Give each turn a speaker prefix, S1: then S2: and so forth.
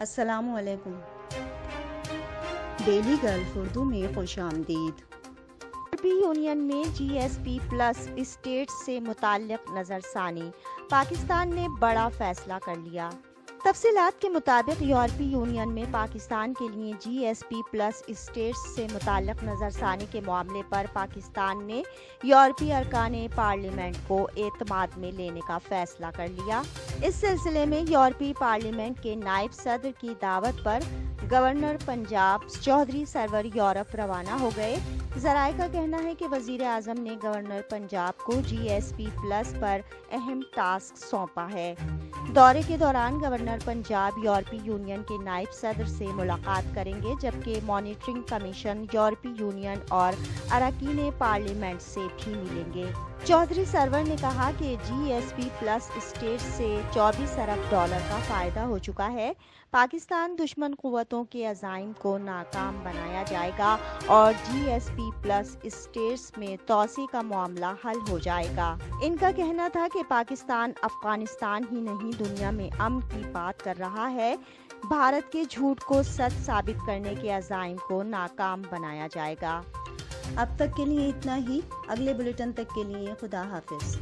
S1: السلام علیکم۔ Daily golf Urdu میں خوش آمدید۔
S2: یورپی یونین میں جی ایس پی پلس اسٹیٹس سے متعلق نظر ثانی، پاکستان نے بڑا فیصلہ کر لیا۔ تفصیلات کے مطابق یورپی یونین میں پاکستان کے لیے جی ایس پی پلس اسٹیٹس سے متعلق نظر ثانی کے معاملے پر پاکستان نے یورپی ارکان پارلیمنٹ کو اعتماد میں لینے کا فیصلہ کر لیا۔ اس سلسلے میں یورپی پارلیمنٹ کے نائب صدر کی دعوت پر گورنر پنجاب چودھری سرور یورپ روانہ ہو گئے۔ ذرائع کا کہنا ہے کہ وزیر اعظم نے گورنر پنجاب کو جی ایس پی پلس پر اہم ٹاسک سونپا ہے۔ دورے کے دوران گورنر پنجاب یورپی یونین کے نائب صدر سے ملاقات کریں گے، جبکہ مانیٹرنگ کمیشن یورپی یونین اور اراکین پارلیمنٹ سے بھی ملیں گے۔ چودھری سرور نے کہا کہ جی ایس پی پلس اسٹیٹ سے 24 ارب ڈالر کا فائدہ ہو چکا ہے۔ پاکستان دشمن قوتوں کے عزائم کو ناکام بنایا جائے گا اور جی ایس پی پلس اسٹیٹس میں توسیع کا معاملہ حل ہو جائے گا۔ ان کا کہنا تھا کہ پاکستان افغانستان ہی نہیں دنیا میں امن کی بات کر رہا ہے۔ بھارت کے جھوٹ کو سچ ثابت کرنے کے عزائم کو ناکام بنایا جائے گا۔
S1: اب تک کے لیے اتنا ہی۔ اگلے بلیٹن تک کے لیے خدا حافظ۔